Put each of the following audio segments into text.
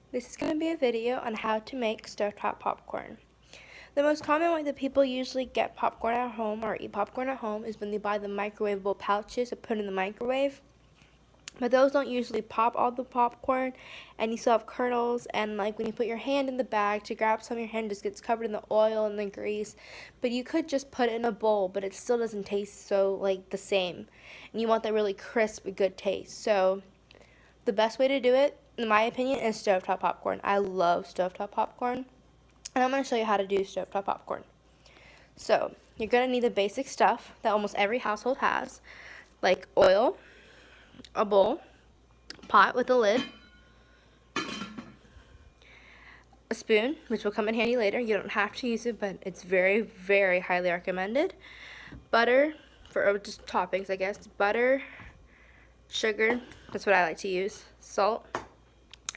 This is going to be a video on how to make stovetop popcorn. The most common way that people usually get popcorn at home or eat popcorn at home is when they buy the microwavable pouches to put in the microwave. But those don't usually pop all the popcorn, and you still have kernels, and like when you put your hand in the bag to grab some, your hand just gets covered in the oil and the grease. But you could just put it in a bowl, but it still doesn't taste so like the same. And you want that really crisp, good taste. So the best way to do it, in my opinion, is stovetop popcorn. I love stovetop popcorn, and I'm going to show you how to do stovetop popcorn. So you're going to need the basic stuff that almost every household has, like oil, a bowl, pot with a lid, a spoon, which will come in handy later. You don't have to use it, but it's very, very highly recommended. Butter, for just toppings, I guess. Butter, sugar, that's what I like to use, salt,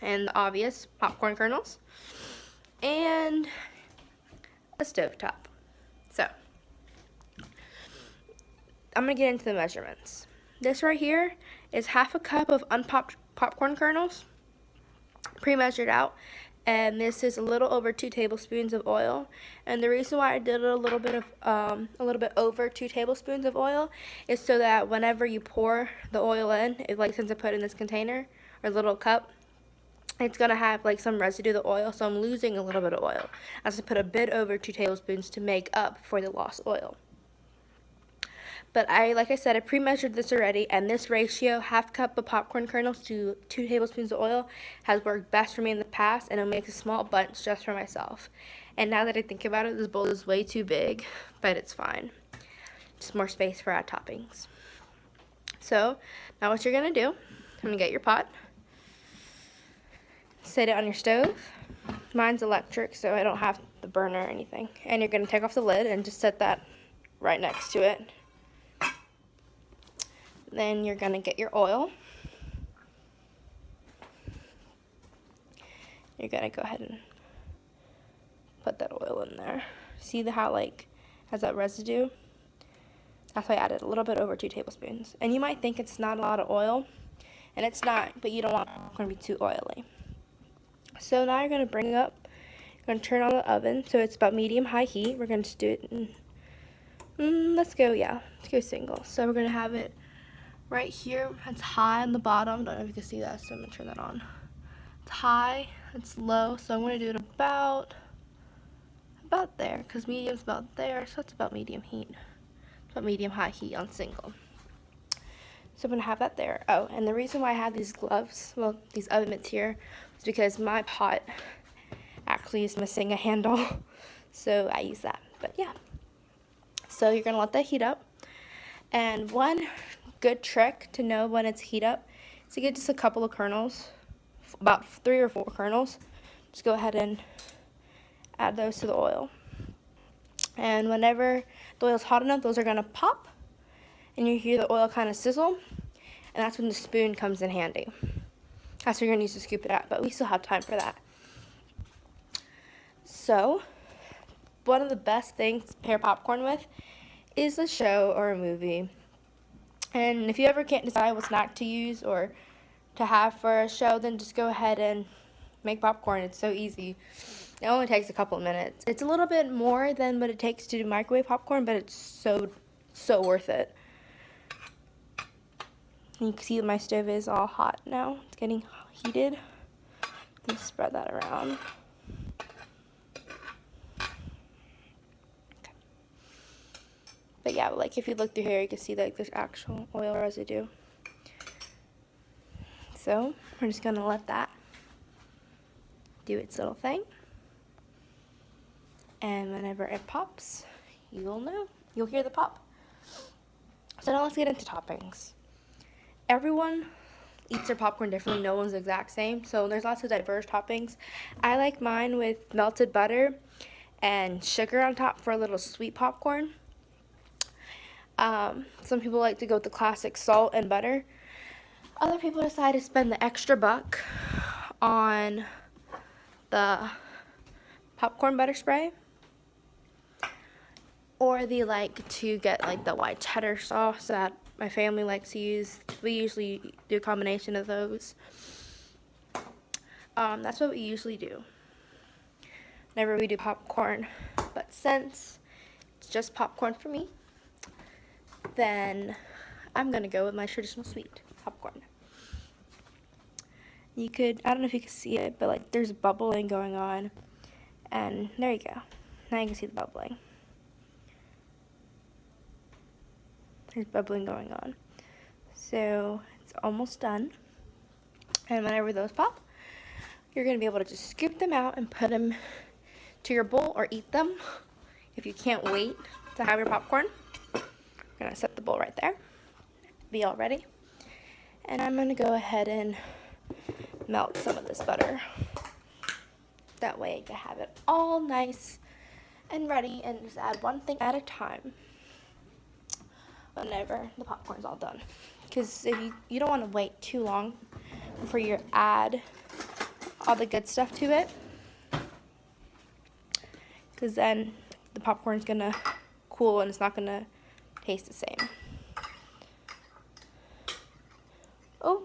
and the obvious popcorn kernels, and a stovetop. So, I'm going to get into the measurements. This right here is half a cup of unpopped popcorn kernels, pre-measured out, and this is a little over 2 tablespoons of oil. And the reason why I did a little bit over 2 tablespoons of oil is so that whenever you pour the oil in, since I put it in this container or little cup, it's gonna have like some residue of the oil, so I'm losing a little bit of oil. I have to put a bit over 2 tablespoons to make up for the lost oil. But like I said, I pre-measured this already, and this ratio, half cup of popcorn kernels to 2 tablespoons of oil, has worked best for me in the past, and it makes a small bunch just for myself. And now that I think about it, this bowl is way too big, but it's fine. Just more space for our toppings. So, now what you're gonna do, I'm gonna get your pot, set it on your stove. Mine's electric, so I don't have the burner or anything. And you're gonna take off the lid and just set that right next to it. Then you're going to get your oil. You're going to go ahead and put that oil in there. See how has that residue? That's why I added a little bit over 2 tablespoons. And you might think it's not a lot of oil, and it's not, but you don't want it to be too oily. So now you're going to bring it up. You're going to turn on the oven so it's about medium-high heat. We're going to do it in, let's go single. So we're going to have it right here. It's high on the bottom. Don't know if you can see that, so I'm going to turn that on. It's high, it's low, so I'm going to do it about there, because medium's about there, so it's about medium heat. It's about medium-high heat on single. So I'm going to have that there. Oh, and the reason why I have these gloves, well, these oven mitts here, is because my pot actually is missing a handle, so I use that. But yeah. So you're going to let that heat up. And one good trick to know when it's heat up is to get just a couple of kernels, about 3 or 4 kernels. Just go ahead and add those to the oil. And whenever the oil's hot enough, those are going to pop, and you hear the oil kind of sizzle, and that's when the spoon comes in handy. That's what you're going to use to scoop it out, but we still have time for that. So, one of the best things to pair popcorn with is a show or a movie. And if you ever can't decide what snack to use or to have for a show, then just go ahead and make popcorn. It's so easy. It only takes a couple of minutes. It's a little bit more than what it takes to do microwave popcorn, but it's so worth it. And you can see that my stove is all hot now. It's getting heated. Let me spread that around. But yeah, like if you look through here, you can see like there's actual oil residue. So we're just gonna let that do its little thing. And whenever it pops, you will know. You'll hear the pop. So now let's get into toppings. Everyone eats their popcorn differently. No one's the exact same. So there's lots of diverse toppings. I like mine with melted butter and sugar on top for a little sweet popcorn. Some people like to go with the classic salt and butter. Other people decide to spend the extra buck on the popcorn butter spray. Or they like to get like the white cheddar sauce that my family likes to use. We usually do a combination of those. That's what we usually do whenever we do popcorn. But since it's just popcorn for me, then I'm gonna go with my traditional sweet popcorn. You could, I don't know if you can see it, but like there's bubbling going on. And there you go. Now you can see the bubbling. There's bubbling going on. So it's almost done. And whenever those pop, you're going to be able to just scoop them out and put them to your bowl or eat them. If you can't wait to have your popcorn, I'm going to set the bowl right there. Be all ready. And I'm going to go ahead and melt some of this butter. That way I can have it all nice and ready and just add one thing at a time whenever the popcorn's all done. Because if you don't want to wait too long before you add all the good stuff to it, because then the popcorn's gonna cool and it's not gonna taste the same. Oh,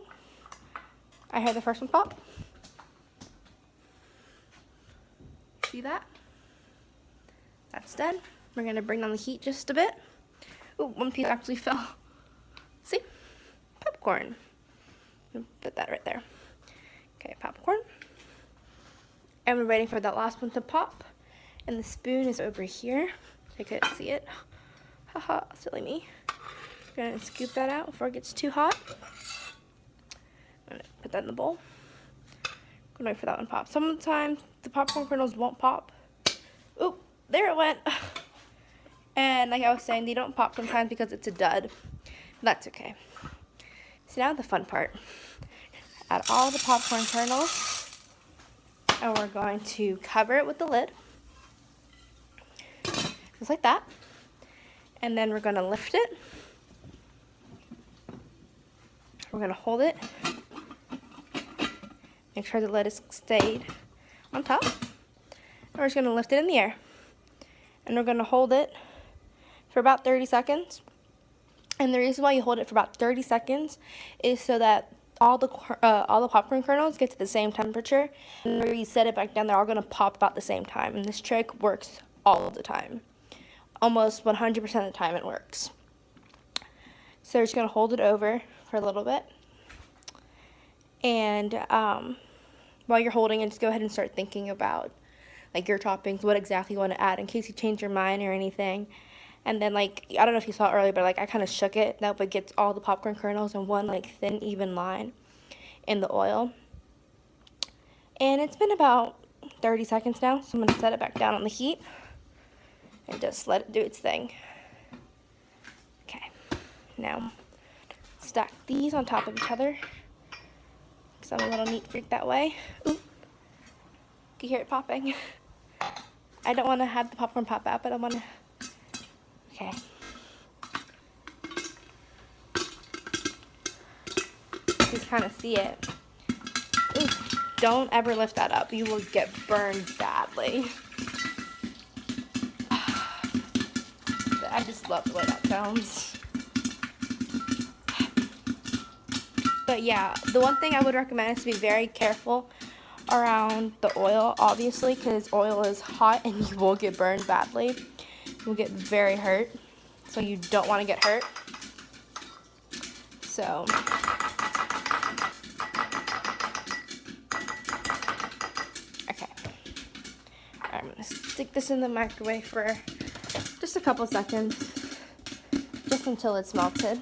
I heard the first one pop. See that? That's done. We're gonna bring down the heat just a bit. Oh, one piece actually fell. See? Popcorn. Put that right there. Okay, popcorn. And we're waiting for that last one to pop. And the spoon is over here. I couldn't see it. Haha, silly me. I'm gonna scoop that out before it gets too hot. I'm gonna put that in the bowl. I'm gonna wait for that one to pop. Sometimes the popcorn kernels won't pop. Oop, there it went. And like I was saying, they don't pop sometimes because it's a dud. That's okay. So now the fun part. Add all the popcorn kernels. And we're going to cover it with the lid. Just like that. And then we're going to lift it. We're going to hold it. Make sure the lid is stayed on top. And we're just going to lift it in the air. And we're going to hold it for about 30 seconds. And the reason why you hold it for about 30 seconds is so that all the popcorn kernels get to the same temperature. And when you set it back down, they're all going to pop about the same time. And this trick works all of the time. Almost 100% of the time it works. So we're just going to hold it over for a little bit. And while you're holding it, just go ahead and start thinking about like your toppings, what exactly you want to add in case you change your mind or anything. And then like, I don't know if you saw it earlier, but like I kind of shook it. That way it gets all the popcorn kernels in one like thin, even line in the oil. And it's been about 30 seconds now, so I'm going to set it back down on the heat and just let it do its thing. Okay, now stack these on top of each other because I'm a little neat freak that way. Ooh, you can hear it popping. I don't want to have the popcorn pop out, but I want to. Okay. You can kind of see it. Ooh, don't ever lift that up. You will get burned badly. I just love the way that sounds. But yeah, the one thing I would recommend is to be very careful around the oil, obviously, because oil is hot and you will get burned badly. You will get very hurt, so you don't want to get hurt. So, okay. I'm going to stick this in the microwave for just a couple seconds, just until it's melted.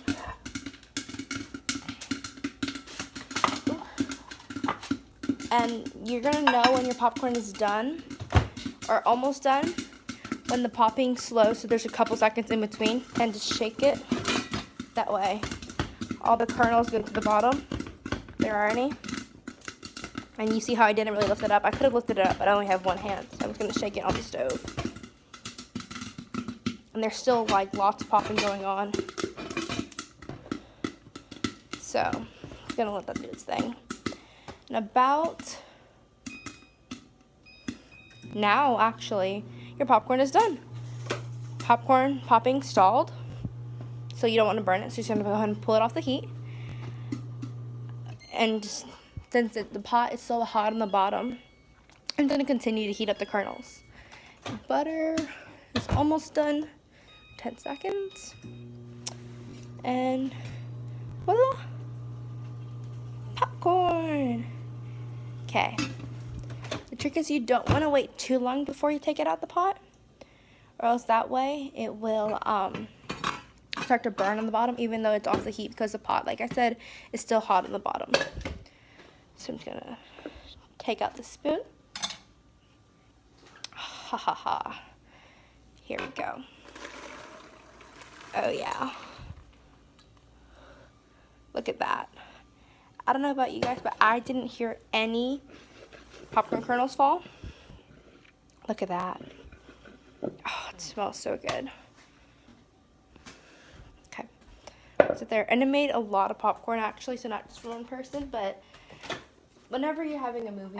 And you're going to know when your popcorn is done, or almost done, when the popping's slow, so there's a couple seconds in between, and just shake it. That way, all the kernels go to the bottom. There are any. And you see how I didn't really lift it up. I could have lifted it up, but I only have one hand, so I'm just going to shake it on the stove. And there's still like lots of popping going on. So, I'm going to let that do its thing. And about now, actually, your popcorn is done. Popcorn popping stalled, so you don't want to burn it, so you're just going to go ahead and pull it off the heat and just since the pot is so hot on the bottom, I'm going to continue to heat up the kernels. Butter is almost done. 10 seconds. And voila! Popcorn! Okay. The trick is you don't want to wait too long before you take it out the pot, or else that way it will start to burn on the bottom, even though it's off the heat, because the pot, like I said, is still hot on the bottom. So I'm just gonna take out the spoon. Ha ha ha. Here we go. Oh yeah. Look at that. I don't know about you guys, but I didn't hear any popcorn kernels fall. Look at that. Oh, it smells so good. Okay. Sit there. And it made a lot of popcorn actually, so not just for one person, but whenever you're having a movie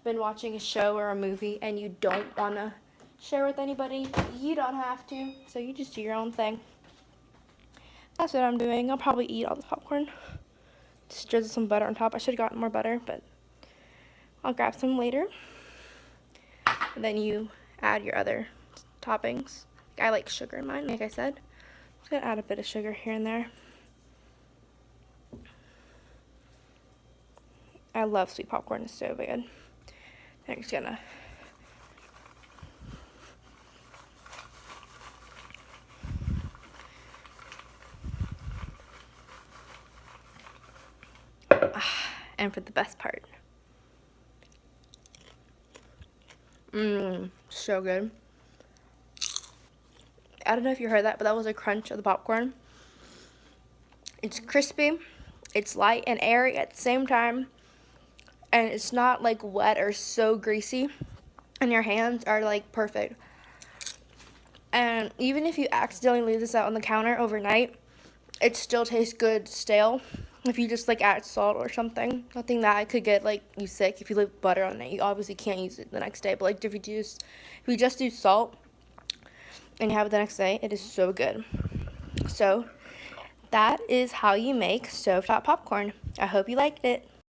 binge watching a show or a movie and you don't want to share with anybody, you don't have to. So you just do your own thing. That's what I'm doing. I'll probably eat all the popcorn. Just drizzle some butter on top. I should have gotten more butter, but I'll grab some later. And then you add your other toppings. I like sugar in mine, like I said. I'm just gonna add a bit of sugar here and there. I love sweet popcorn, it's so good. I'm just gonna and for the best part. So good. I don't know if you heard that, but that was a crunch of the popcorn. It's crispy, it's light and airy at the same time, and it's not like wet or so greasy, and your hands are like perfect. And even if you accidentally leave this out on the counter overnight, it still tastes good stale. If you just like add salt or something, nothing that could get like you sick. If you leave butter on it, you obviously can't use it the next day. But like if you just do salt and you have it the next day, it is so good. So that is how you make stovetop popcorn. I hope you liked it.